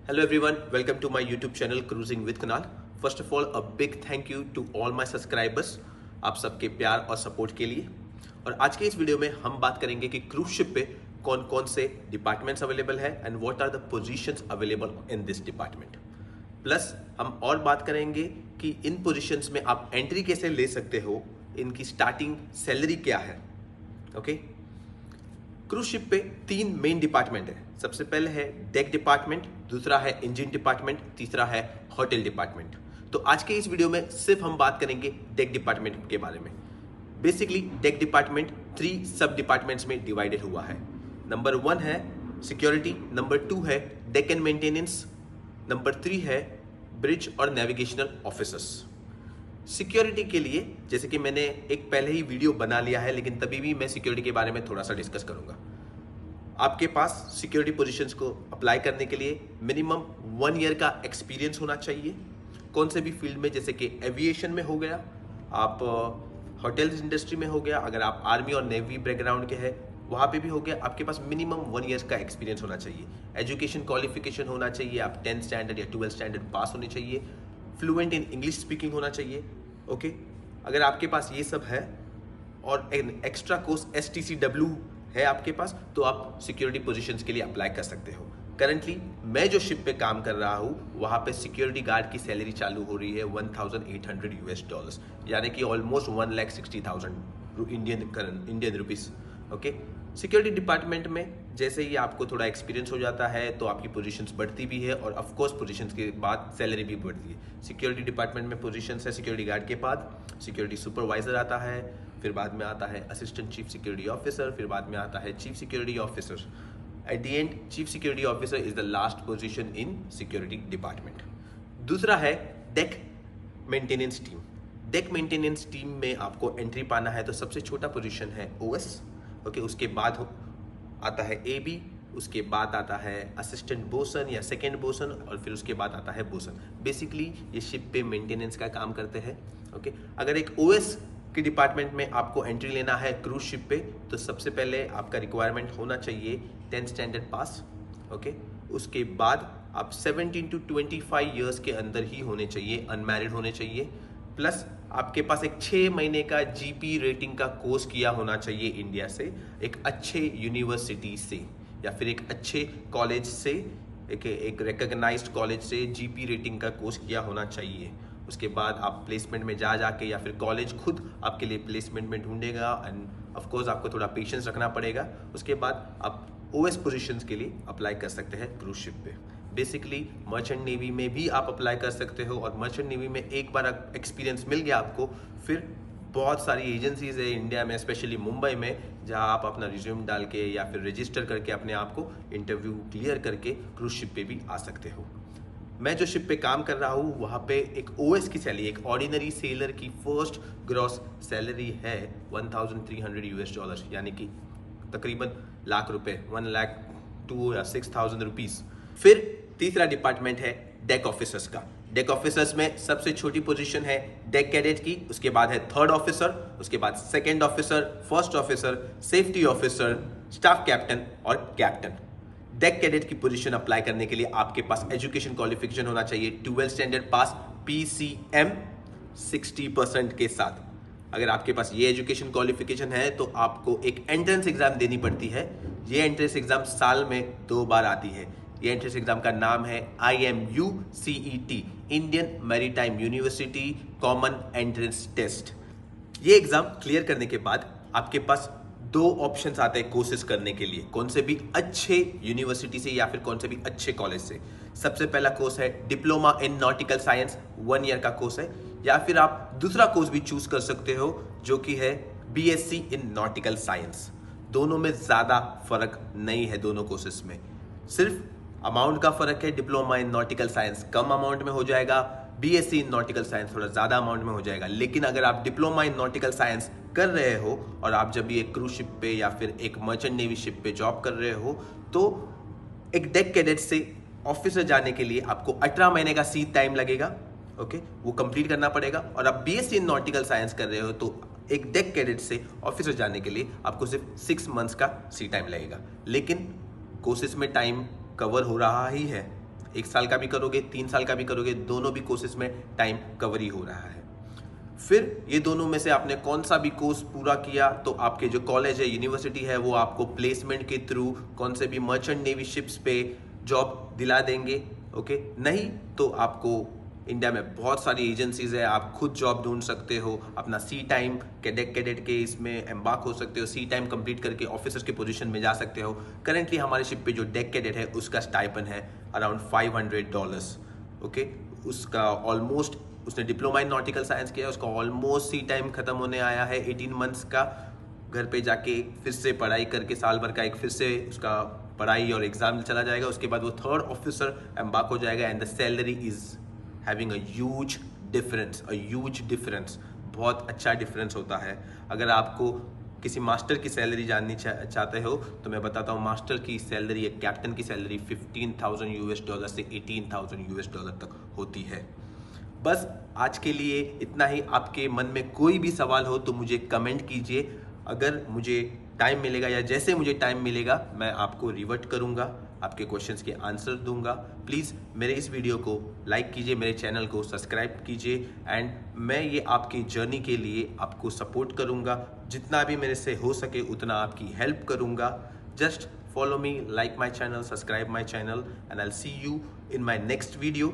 Hello everyone, welcome to my YouTube channel Cruising with Kunal. First of all, a big thank you to all my subscribers. आप सबके प्यार और support के लिए। और आज के इस वीडियो में हम बात करेंगे कि क्रूज शिप पे कौन कौन से डिपार्टमेंट्स अवेलेबल है and what are the positions available in this department. Plus हम और बात करेंगे कि इन पोजीशंस में आप एंट्री कैसे ले सकते हो, इनकी स्टार्टिंग सैलरी क्या है। ओके, क्रूज शिप पे तीन मेन डिपार्टमेंट है। सबसे पहले है डेक डिपार्टमेंट, दूसरा है इंजन डिपार्टमेंट, तीसरा है होटल डिपार्टमेंट। तो आज के इस वीडियो में सिर्फ हम बात करेंगे डेक डिपार्टमेंट के बारे में। बेसिकली डेक डिपार्टमेंट 3 सब डिपार्टमेंट्स में डिवाइडेड हुआ है। नंबर 1 है सिक्योरिटी, नंबर 2 है डेक एंड मेंटेनेंस, नंबर 3 है ब्रिज और नेविगेशनल ऑफिसर्स। सिक्योरिटी के लिए जैसे कि मैंने एक पहले ही वीडियो बना लिया है, लेकिन तभी भी मैं सिक्योरिटी के बारे में थोड़ा सा डिस्कस करूंगा। आपके पास सिक्योरिटी पोजीशंस को अप्लाई करने के लिए मिनिमम 1 ईयर का एक्सपीरियंस होना चाहिए। कौन से भी फील्ड में, जैसे कि एविएशन में हो गया, आप होटल्स इंडस्ट्री में हो गया, अगर आप आर्मी और नेवी बैकग्राउंड के हैं वहाँ पे भी हो गया, आपके पास मिनिमम 1 ईयर का एक्सपीरियंस होना चाहिए। एजुकेशन क्वालिफिकेशन होना चाहिए, आप 10th स्टैंडर्ड या 12th स्टैंडर्ड पास होने चाहिए, फ्लुएंट इन इंग्लिश स्पीकिंग होना चाहिए। ओके, अगर आपके पास ये सब है और एक्स्ट्रा कोर्स STCW है आपके पास, तो आप सिक्योरिटी पोजीशंस के लिए अप्लाई कर सकते हो। करंटली मैं जो शिप पे काम कर रहा हूँ वहाँ पे सिक्योरिटी गार्ड की सैलरी चालू हो रही है $1,800, यानी कि almost 1,60,000 Indian rupees. Okay, security department में जैसे ही आपको थोड़ा एक्सपीरियंस हो जाता है तो आपकी पोजीशंस बढ़ती भी है और ऑफ कोर्स पोजीशंस के बाद सैलरी भी बढ़ती है। सिक्योरिटी डिपार्टमेंट में पोजीशंस है सिक्योरिटी गार्ड के बाद सिक्योरिटी सुपरवाइजर आता है, फिर बाद में आता है असिस्टेंट चीफ सिक्योरिटी ऑफिसर, फिर बाद में आता है chief security officer. At the end chief security officer is the last position in security department. दूसरा है deck maintenance team. Deck maintenance team में आपको एंट्री पाना है तो सबसे छोटा पोजीशन है OS। ओके, उसके बाद आता है AB, उसके बाद आता है असिस्टेंट बोसन या सेकेंड बोसन, और फिर उसके बाद आता है बोसन। बेसिकली ये शिप पे मेंटेनेंस का काम करते हैं। ओके, अगर एक OS के डिपार्टमेंट में आपको एंट्री लेना है क्रूज शिप पे तो सबसे पहले आपका रिक्वायरमेंट होना चाहिए 10th स्टैंडर्ड पास। ओके, उसके बाद आप 17 to 25 ईयर्स के अंदर ही होने चाहिए, अनमैरिड होने चाहिए। प्लस आपके पास एक 6 महीने का GP रेटिंग का कोर्स किया होना चाहिए इंडिया से, एक अच्छे यूनिवर्सिटी से या फिर एक अच्छे कॉलेज से, एक रिकॉग्नाइज्ड कॉलेज से GP रेटिंग का कोर्स किया होना चाहिए। उसके बाद आप प्लेसमेंट में जाके या फिर कॉलेज खुद आपके लिए प्लेसमेंट में ढूंढेगा एंड ऑफ कोर्स आपको थोड़ा पेशेंस रखना पड़ेगा। उसके बाद आप OS पोजीशंस के लिए अप्लाई कर सकते हैं क्रूज शिप पे। बेसिकली मर्चेंट नेवी में भी आप अप्लाई कर सकते हो, और मर्चेंट नेवी में एक बार एक्सपीरियंस मिल गया आपको, फिर बहुत सारी एजेंसीज है इंडिया में, स्पेशली मुंबई में, जहां आप अपना रिज्यूम डाल के या फिर रजिस्टर करके अपने आप को इंटरव्यू क्लियर करके क्रूज शिप पे भी आ सकते हो। मैं जो शिप पे काम कर रहा हूँ वहाँ पे एक OS की सैलरी, एक ऑर्डिनरी सेलर की फर्स्ट ग्रॉस सैलरी है $1,300, यानी कि तकरीबन लाख रुपए, 1,02,000 या 6,000 रुपीज। फिर तीसरा डिपार्टमेंट है डेक ऑफिसर्स का। डेक ऑफिसर्स में सबसे छोटी पोजीशन है डेक कैडेट की, उसके बाद है 3rd ऑफिसर, उसके बाद 2nd officer, 1st officer, safety officer, staff captain और कैप्टन। डेक कैडेट की पोजीशन अप्लाई करने के लिए आपके पास एजुकेशन क्वालिफिकेशन होना चाहिए 12th स्टैंडर्ड पास PCM 60% के साथ। अगर आपके पास ये एजुकेशन क्वालिफिकेशन है तो आपको एक एंट्रेंस एग्जाम देनी पड़ती है। ये एंट्रेंस एग्जाम साल में 2 बार आती है। ये एंट्रेंस एग्जाम का नाम है IMU CET, Indian maritime university common entrance test. ये एग्जाम क्लियर करने के बाद आपके पास 2 ऑप्शंस आते हैं कोर्सेज करने के लिए, कौन से भी अच्छे यूनिवर्सिटी से या फिर कौन से भी अच्छे कॉलेज से। सबसे पहला कोर्स है diploma in nautical science, 1 year का कोर्स है, या फिर आप दूसरा कोर्स भी चूज कर सकते हो जो कि है BSc इन नॉटिकल साइंस। दोनों में ज्यादा फर्क नहीं है, दोनों कोर्सेज में सिर्फ अमाउंट का फर्क है। Diploma in nautical science come amount में हो जाएगा, BSc इन नॉटिकल साइंस थोड़ा ज्यादा अमाउंट में हो जाएगा। लेकिन अगर आप डिप्लोमा इन नॉटिकल साइंस कर रहे हो और आप जब भी एक क्रूज शिप पे या फिर एक मर्चेंट नेवी शिप पे जॉब कर रहे हो तो एक डेक कैडेट से ऑफिसर जाने के लिए आपको 18 महीने का सी टाइम लगेगा। ओके, वो कंप्लीट करना पड़ेगा। और आप BSc इन नॉटिकल साइंस कर रहे हो तो एक डेक कैडेट से ऑफिसर जाने के लिए आपको सिर्फ 6 मंथ्स का सी टाइम लगेगा। लेकिन कोर्सेज में टाइम कवर हो रहा ही है, 1 साल का भी करोगे, 3 साल का भी करोगे, दोनों भी कोर्सेज में टाइम कवर ही हो रहा है। फिर ये दोनों में से आपने कौन सा भी कोर्स पूरा किया तो आपके जो कॉलेज है, यूनिवर्सिटी है, वो आपको प्लेसमेंट के थ्रू कौन से भी मर्चेंट नेवी शिप्स पे जॉब दिला देंगे। ओके, नहीं तो आपको इंडिया में बहुत सारी एजेंसीज है, आप खुद जॉब ढूंढ सकते हो, अपना सी टाइम कैडेट के इसमें एम्बार्क हो सकते हो, सी टाइम कंप्लीट करके ऑफिसर्स के पोजीशन में जा सकते हो। करेंटली हमारे शिप पे जो डेक कैडेट है उसका स्टाइपन है अराउंड $500। ओके, उसका ऑलमोस्ट, उसने डिप्लोमा इन नॉटिकल साइंस किया है, उसका ऑलमोस्ट सी टाइम खत्म होने आया है, 18 मंथ्स का। घर पे जाके फिर से पढ़ाई करके साल भर का एक फिर से उसका पढ़ाई और एग्जाम चला जाएगा, उसके बाद वो 3rd ऑफिसर एम्बार्क हो जाएगा and the salary is having a huge difference, बहुत अच्छा डिफरेंस होता है। अगर आपको किसी मास्टर की सैलरी जाननी चाहते हो तो मैं बताता हूँ, मास्टर की सैलरी, एक कैप्टन की सैलरी $15,000 से $18,000 तक होती है। बस आज के लिए इतना ही। आपके मन में कोई भी सवाल हो तो मुझे कमेंट कीजिए, अगर मुझे टाइम मिलेगा या जैसे मुझे टाइम मिलेगा मैं आपको रिवर्ट करूंगा, आपके क्वेश्चंस के आंसर दूंगा। प्लीज़ मेरे इस वीडियो को लाइक कीजिए, मेरे चैनल को सब्सक्राइब कीजिए एंड मैं ये आपकी जर्नी के लिए आपको सपोर्ट करूंगा, जितना भी मेरे से हो सके उतना आपकी हेल्प करूंगा। Just follow me, like my channel, subscribe my channel and I will see you in my next video,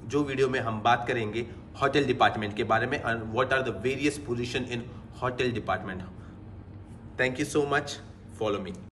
जो वीडियो में हम बात करेंगे होटल डिपार्टमेंट के बारे में and what are the various position in hotel department. Thank you so much, follow me.